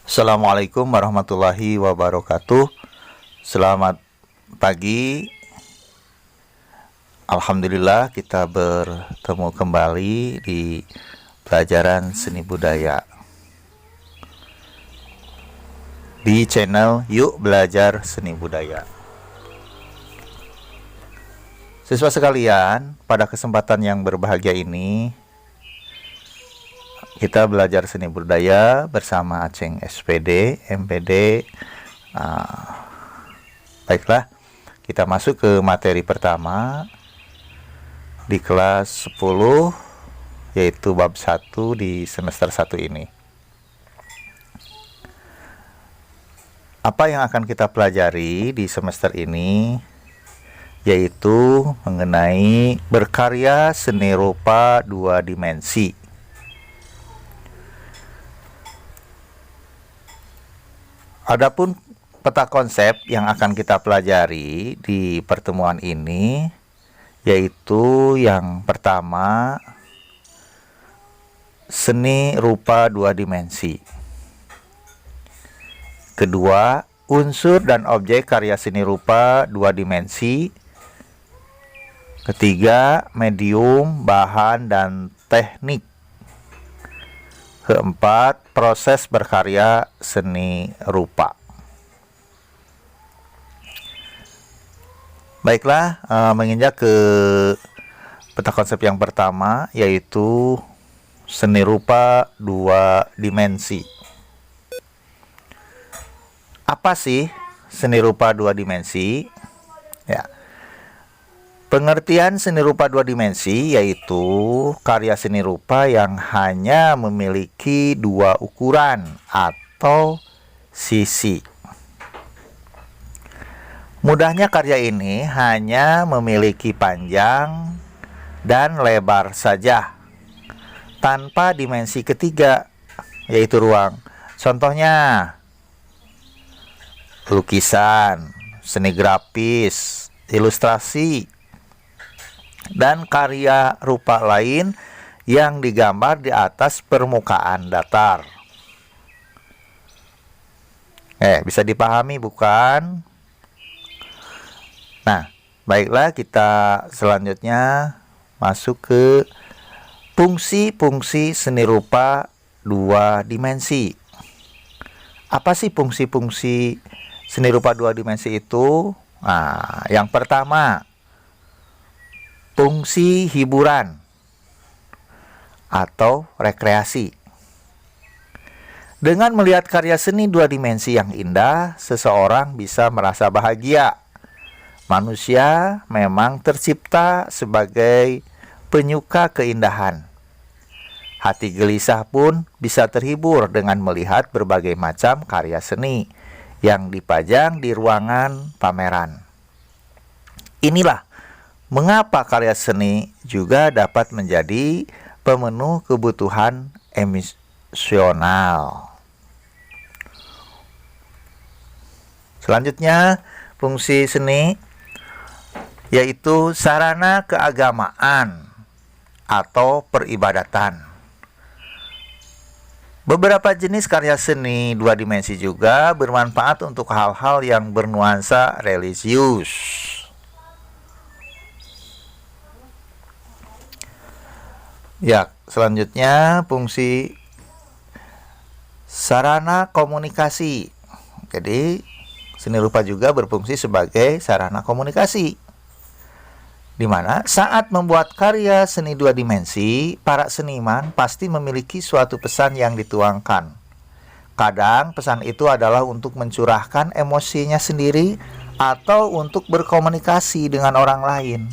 Assalamualaikum warahmatullahi wabarakatuh. Selamat pagi. Alhamdulillah kita bertemu kembali di pelajaran seni budaya di channel Yuk Belajar Seni Budaya. Siswa sekalian, pada kesempatan yang berbahagia ini kita belajar seni budaya bersama Aceng SPD, MPD. Baiklah, kita masuk ke materi pertama di kelas 10, yaitu bab 1 di semester 1 ini. Apa yang akan kita pelajari di semester ini yaitu mengenai berkarya seni rupa 2 dimensi. Adapun peta konsep yang akan kita pelajari di pertemuan ini yaitu yang pertama, seni rupa 2 dimensi. Kedua, unsur dan objek karya seni rupa 2 dimensi. Ketiga, medium, bahan, dan teknik. Keempat, proses berkarya seni rupa. Baiklah, menginjak ke peta konsep yang pertama, yaitu seni rupa 2 dimensi. Apa sih seni rupa 2 dimensi? Ya. Pengertian seni rupa 2 dimensi yaitu karya seni rupa yang hanya memiliki 2 ukuran atau sisi. Mudahnya karya ini hanya memiliki panjang dan lebar saja, tanpa dimensi ketiga, yaitu ruang. Contohnya, lukisan, seni grafis, ilustrasi, dan karya rupa lain yang digambar di atas permukaan datar. Bisa dipahami bukan? Nah, baiklah, kita selanjutnya masuk ke fungsi-fungsi seni rupa 2 dimensi. Apa sih fungsi-fungsi seni rupa 2 dimensi itu? Nah, yang pertama, fungsi hiburan atau rekreasi. Dengan melihat karya seni 2 dimensi yang indah, seseorang bisa merasa bahagia. Manusia memang tercipta sebagai penyuka keindahan. Hati gelisah pun bisa terhibur dengan melihat berbagai macam karya seni yang dipajang di ruangan pameran. Inilah mengapa karya seni juga dapat menjadi pemenuh kebutuhan emosional. Selanjutnya, fungsi seni yaitu sarana keagamaan atau peribadatan. Beberapa jenis karya seni 2 dimensi juga bermanfaat untuk hal-hal yang bernuansa religius. Ya, selanjutnya fungsi sarana komunikasi. Jadi, seni rupa juga berfungsi sebagai sarana komunikasi, di mana saat membuat karya seni 2 dimensi, para seniman pasti memiliki suatu pesan yang dituangkan. Kadang pesan itu adalah untuk mencurahkan emosinya sendiri atau untuk berkomunikasi dengan orang lain.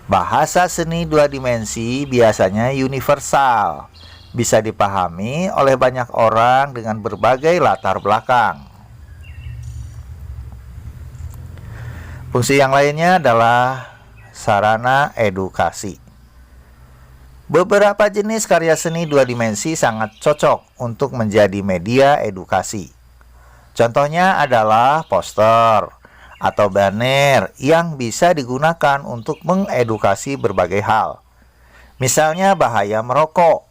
Bahasa seni 2 dimensi biasanya universal, bisa dipahami oleh banyak orang dengan berbagai latar belakang. Fungsi yang lainnya adalah sarana edukasi. Beberapa jenis karya seni 2 dimensi sangat cocok untuk menjadi media edukasi. Contohnya adalah poster atau banner yang bisa digunakan untuk mengedukasi berbagai hal. Misalnya bahaya merokok,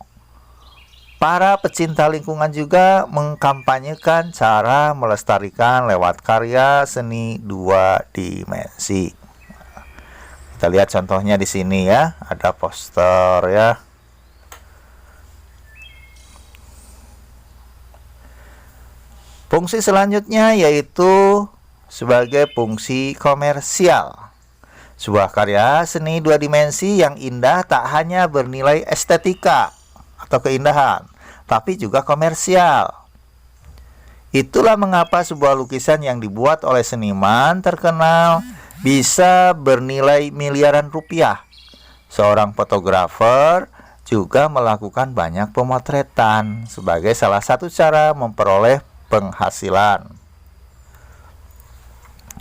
Para pecinta lingkungan juga mengkampanyekan cara melestarikan lewat karya seni 2 dimensi. Kita lihat contohnya di sini ya, ada poster ya. Fungsi selanjutnya yaitu sebagai fungsi komersial. Sebuah karya seni 2 dimensi yang indah tak hanya bernilai estetika atau keindahan, tapi juga komersial. Itulah mengapa sebuah lukisan yang dibuat oleh seniman terkenal bisa bernilai miliaran rupiah. Seorang fotografer juga melakukan banyak pemotretan sebagai salah satu cara memperoleh penghasilan.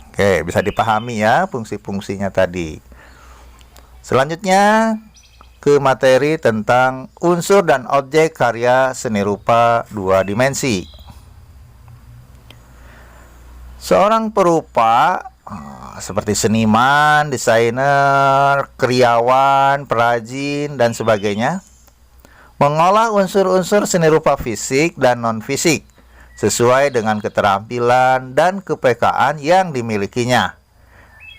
Oke, bisa dipahami ya fungsi-fungsinya tadi. Selanjutnya ke materi tentang unsur dan objek karya seni rupa 2 dimensi. Seorang perupa seperti seniman, desainer, kriawan, perajin, dan sebagainya mengolah unsur-unsur seni rupa fisik dan non-fisik sesuai dengan keterampilan dan kepekaan yang dimilikinya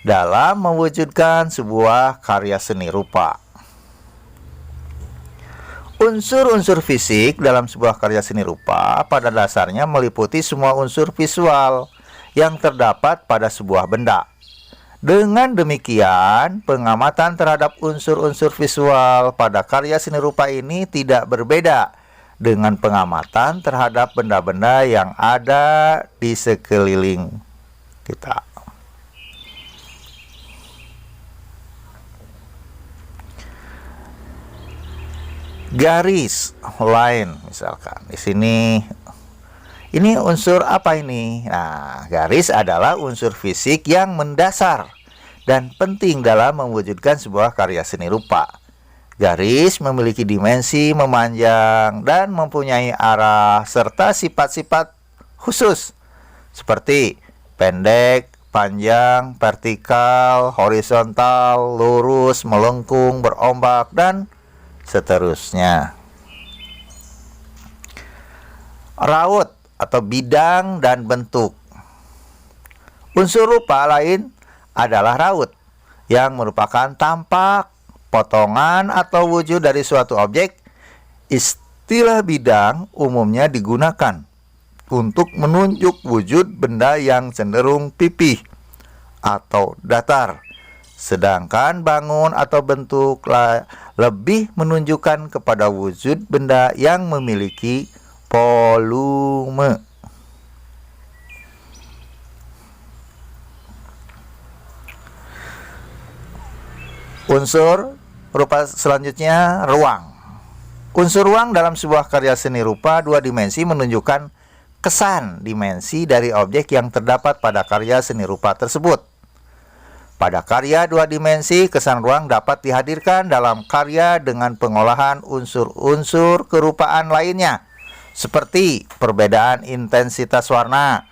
dalam mewujudkan sebuah karya seni rupa. Unsur-unsur fisik dalam sebuah karya seni rupa pada dasarnya meliputi semua unsur visual yang terdapat pada sebuah benda. Dengan demikian, pengamatan terhadap unsur-unsur visual pada karya seni rupa ini tidak berbeda dengan pengamatan terhadap benda-benda yang ada di sekeliling kita. Garis, line misalkan. Di sini ini unsur apa ini? Nah, garis adalah unsur fisik yang mendasar dan penting dalam mewujudkan sebuah karya seni rupa. Garis memiliki dimensi memanjang dan mempunyai arah serta sifat-sifat khusus seperti pendek, panjang, vertikal, horizontal, lurus, melengkung, berombak, dan seterusnya. Raut atau bidang dan bentuk. Unsur rupa lain adalah raut yang merupakan tampak, potongan atau wujud dari suatu objek. Istilah bidang umumnya digunakan untuk menunjuk wujud benda yang cenderung pipih atau datar. Sedangkan bangun atau bentuk lebih menunjukkan kepada wujud benda yang memiliki volume. Unsur rupa selanjutnya, ruang. Unsur ruang dalam sebuah karya seni rupa 2 dimensi menunjukkan kesan dimensi dari objek yang terdapat pada karya seni rupa tersebut. Pada karya 2 dimensi, kesan ruang dapat dihadirkan dalam karya dengan pengolahan unsur-unsur kerupaan lainnya, seperti perbedaan intensitas warna,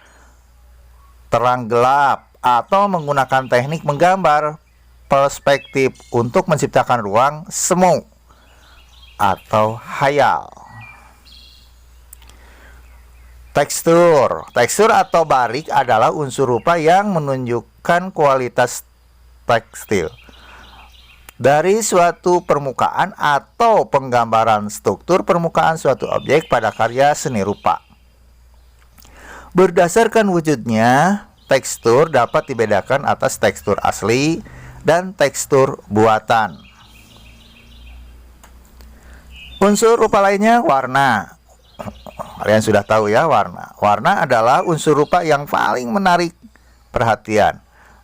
terang gelap, atau menggunakan teknik menggambar perspektif untuk menciptakan ruang semu atau hayal. Tekstur. Tekstur atau barik adalah unsur rupa yang menunjukkan kualitas tekstil dari suatu permukaan atau penggambaran struktur permukaan suatu objek pada karya seni rupa. Berdasarkan wujudnya, tekstur dapat dibedakan atas tekstur asli dan tekstur buatan. Unsur rupa lainnya, warna. Kalian sudah tahu ya warna. Warna adalah unsur rupa yang paling menarik perhatian.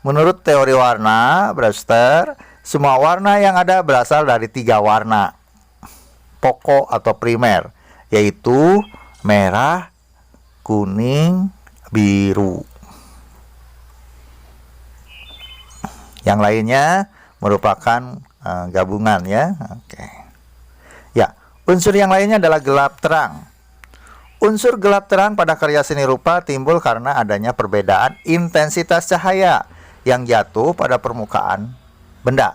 Menurut teori warna, Brewster, semua warna yang ada berasal dari 3 warna pokok atau primer, yaitu merah, kuning, biru. Yang lainnya merupakan gabungan ya. Oke. Ya, unsur yang lainnya adalah gelap terang. Unsur gelap terang pada karya seni rupa timbul karena adanya perbedaan intensitas cahaya yang jatuh pada permukaan benda.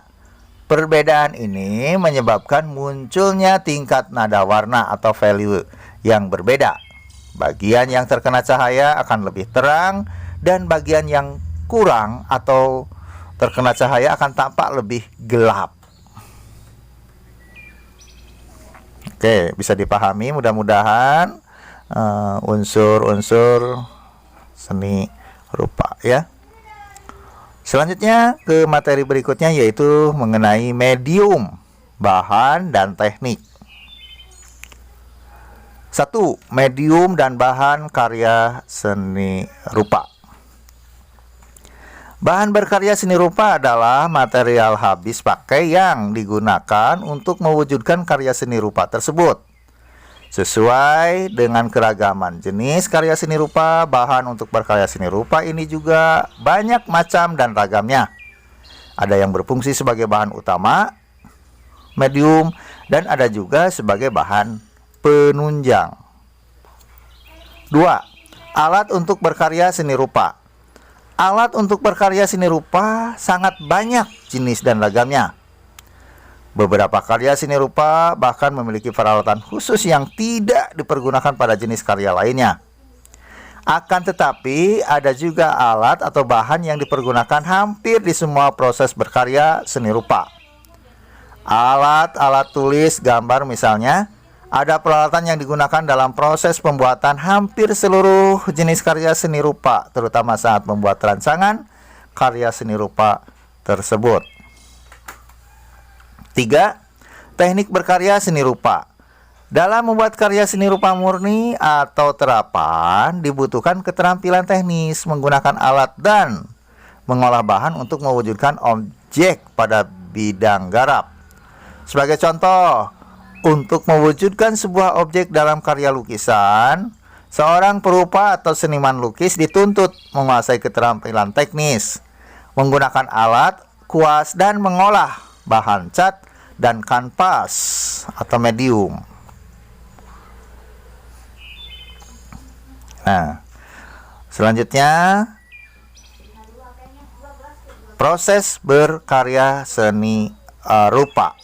Perbedaan ini menyebabkan munculnya tingkat nada warna atau value yang berbeda. Bagian yang terkena cahaya akan lebih terang dan bagian yang kurang atau terkena cahaya akan tampak lebih gelap. Oke, bisa dipahami mudah-mudahan unsur-unsur seni rupa ya. Selanjutnya ke materi berikutnya yaitu mengenai medium, bahan, dan teknik. 1. Medium dan bahan karya seni rupa. Bahan berkarya seni rupa adalah material habis pakai yang digunakan untuk mewujudkan karya seni rupa tersebut. Sesuai dengan keragaman jenis karya seni rupa, bahan untuk berkarya seni rupa ini juga banyak macam dan ragamnya. Ada yang berfungsi sebagai bahan utama, medium, dan ada juga sebagai bahan penunjang. 2. Alat untuk berkarya seni rupa. Alat untuk berkarya seni rupa sangat banyak jenis dan ragamnya. Beberapa karya seni rupa bahkan memiliki peralatan khusus yang tidak dipergunakan pada jenis karya lainnya. Akan tetapi, ada juga alat atau bahan yang dipergunakan hampir di semua proses berkarya seni rupa. Alat tulis, gambar misalnya, ada peralatan yang digunakan dalam proses pembuatan hampir seluruh jenis karya seni rupa, terutama saat membuat rancangan karya seni rupa tersebut. 3. Teknik berkarya seni rupa. Dalam membuat karya seni rupa murni atau terapan, dibutuhkan keterampilan teknis menggunakan alat dan mengolah bahan untuk mewujudkan objek pada bidang garap. Sebagai contoh, untuk mewujudkan sebuah objek dalam karya lukisan, seorang perupa atau seniman lukis dituntut menguasai keterampilan teknis, menggunakan alat, kuas, dan mengolah bahan cat dan kanvas atau medium. Nah, selanjutnya proses berkarya seni rupa.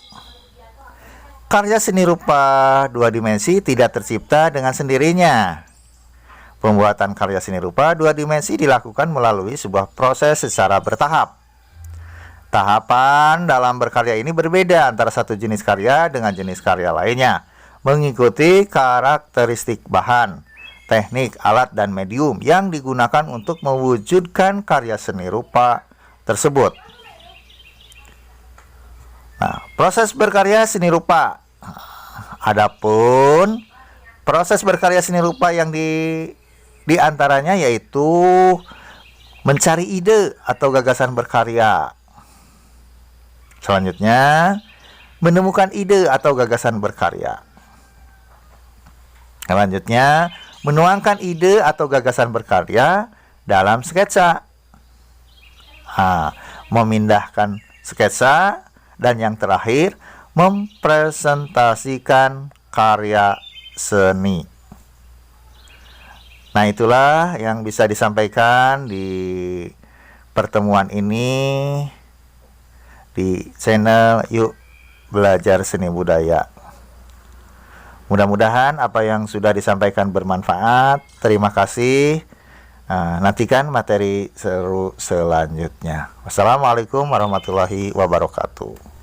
Karya seni rupa dua dimensi tidak tercipta dengan sendirinya. Pembuatan karya seni rupa dua dimensi dilakukan melalui sebuah proses secara bertahap. Tahapan dalam berkarya ini berbeda antara satu jenis karya dengan jenis karya lainnya, mengikuti karakteristik bahan, teknik, alat, dan medium yang digunakan untuk mewujudkan karya seni rupa tersebut. Nah, proses berkarya seni rupa. Adapun proses berkarya seni rupa yang di antaranya yaitu mencari ide atau gagasan berkarya. Selanjutnya, menemukan ide atau gagasan berkarya. Selanjutnya, menuangkan ide atau gagasan berkarya dalam sketsa. Memindahkan sketsa. Dan yang terakhir, mempresentasikan karya seni. Nah, itulah yang bisa disampaikan di pertemuan ini di channel Yuk Belajar Seni Budaya. Mudah-mudahan apa yang sudah disampaikan bermanfaat. Terima kasih. Nantikan materi seru selanjutnya. Wassalamualaikum warahmatullahi wabarakatuh.